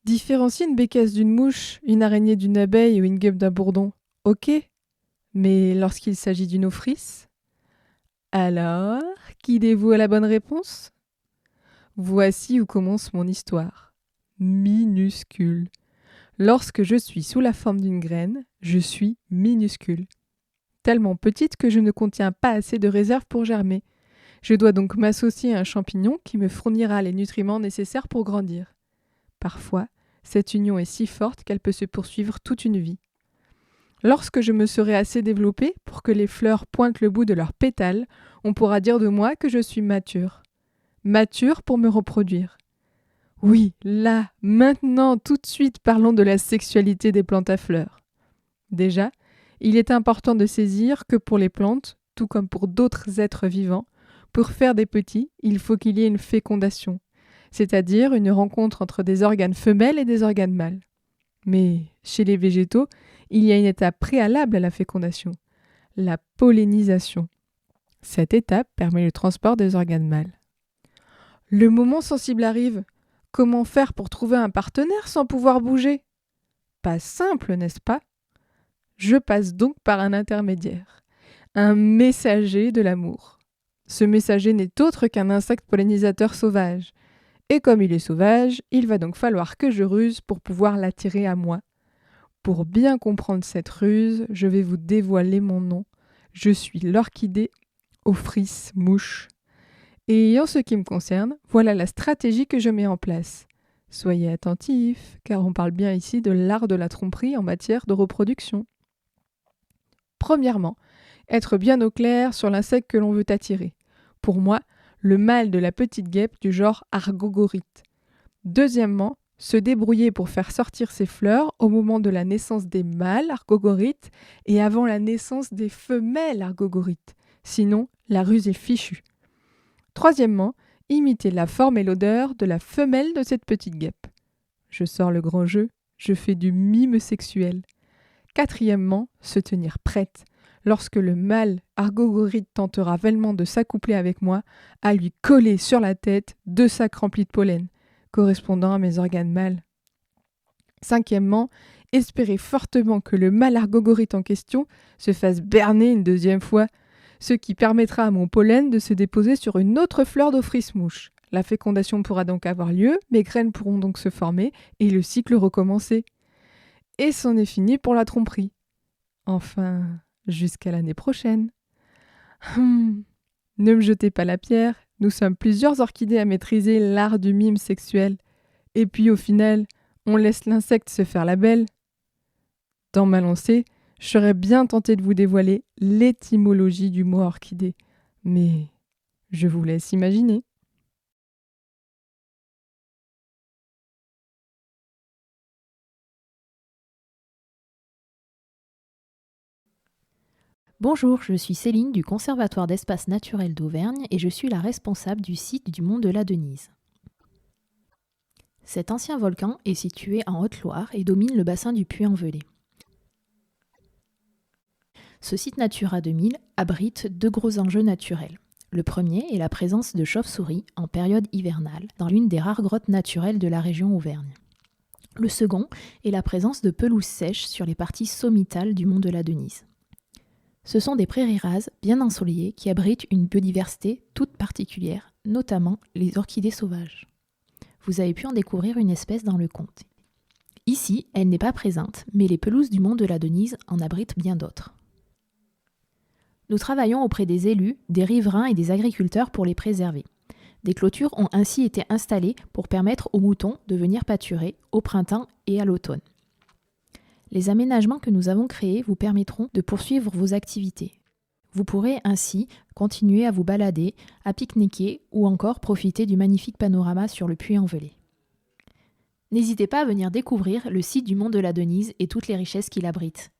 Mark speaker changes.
Speaker 1: Différencier une bécasse d'une mouche, une araignée d'une abeille ou une guêpe d'un bourdon, ok. Mais lorsqu'il s'agit d'une ophrys, alors, qui dévoue à la bonne réponse? Voici où commence mon histoire. Minuscule. Lorsque je suis sous la forme d'une graine, je suis minuscule. Tellement petite que je ne contiens pas assez de réserve pour germer. Je dois donc m'associer à un champignon qui me fournira les nutriments nécessaires pour grandir. Parfois, cette union est si forte qu'elle peut se poursuivre toute une vie. Lorsque je me serai assez développée pour que les fleurs pointent le bout de leurs pétales, on pourra dire de moi que je suis mature. Mature pour me reproduire. Oui, là, maintenant, tout de suite, parlons de la sexualité des plantes à fleurs. Déjà, il est important de saisir que pour les plantes, tout comme pour d'autres êtres vivants, pour faire des petits, il faut qu'il y ait une fécondation, c'est-à-dire une rencontre entre des organes femelles et des organes mâles. Mais chez les végétaux, il y a une étape préalable à la fécondation, la pollinisation. Cette étape permet le transport des organes mâles. Le moment sensible arrive. Comment faire pour trouver un partenaire sans pouvoir bouger? Pas simple, n'est-ce pas? Je passe donc par un intermédiaire, un messager de l'amour. Ce messager n'est autre qu'un insecte pollinisateur sauvage. Et comme il est sauvage, il va donc falloir que je ruse pour pouvoir l'attirer à moi. Pour bien comprendre cette ruse, je vais vous dévoiler mon nom. Je suis l'orchidée Ophrys mouche. Et en ce qui me concerne, voilà la stratégie que je mets en place. Soyez attentifs, car on parle bien ici de l'art de la tromperie en matière de reproduction. Premièrement, être bien au clair sur l'insecte que l'on veut attirer. Pour moi, le mâle de la petite guêpe du genre Argogorite. Deuxièmement, se débrouiller pour faire sortir ses fleurs au moment de la naissance des mâles Argogorites et avant la naissance des femelles Argogorites. Sinon, la ruse est fichue. Troisièmement, imiter la forme et l'odeur de la femelle de cette petite guêpe. Je sors le grand jeu, je fais du mime sexuel. Quatrièmement, se tenir prête, lorsque le mâle Argogorite tentera vainement de s'accoupler avec moi, à lui coller sur la tête 2 sacs remplis de pollen, correspondant à mes organes mâles. Cinquièmement, espérer fortement que le mâle Argogorite en question se fasse berner une deuxième fois, ce qui permettra à mon pollen de se déposer sur une autre fleur d'Ophrys mouche. La fécondation pourra donc avoir lieu, mes graines pourront donc se former et le cycle recommencer. Et c'en est fini pour la tromperie. Enfin, jusqu'à l'année prochaine. Ne me jetez pas la pierre, nous sommes plusieurs orchidées à maîtriser l'art du mime sexuel. Et puis au final, on laisse l'insecte se faire la belle. Dans ma lancée, je serais bien tentée de vous dévoiler l'étymologie du mot orchidée. Mais je vous laisse imaginer.
Speaker 2: Bonjour, je suis Céline du Conservatoire d'Espaces Naturels d'Auvergne et je suis la responsable du site du Mont de la Denise. Cet ancien volcan est situé en Haute-Loire et domine le bassin du Puy-en-Velay. Ce site Natura 2000 abrite 2 gros enjeux naturels. Le premier est la présence de chauves-souris en période hivernale dans l'une des rares grottes naturelles de la région Auvergne. Le second est la présence de pelouses sèches sur les parties sommitales du Mont de la Denise. Ce sont des prairies rases bien ensoleillées qui abritent une biodiversité toute particulière, notamment les orchidées sauvages. Vous avez pu en découvrir une espèce dans le comté. Ici, elle n'est pas présente, mais les pelouses du Mont de la Denise en abritent bien d'autres. Nous travaillons auprès des élus, des riverains et des agriculteurs pour les préserver. Des clôtures ont ainsi été installées pour permettre aux moutons de venir pâturer au printemps et à l'automne. Les aménagements que nous avons créés vous permettront de poursuivre vos activités. Vous pourrez ainsi continuer à vous balader, à pique-niquer ou encore profiter du magnifique panorama sur le Puy-en-Velay. N'hésitez pas à venir découvrir le site du Mont de la Denise et toutes les richesses qu'il abrite.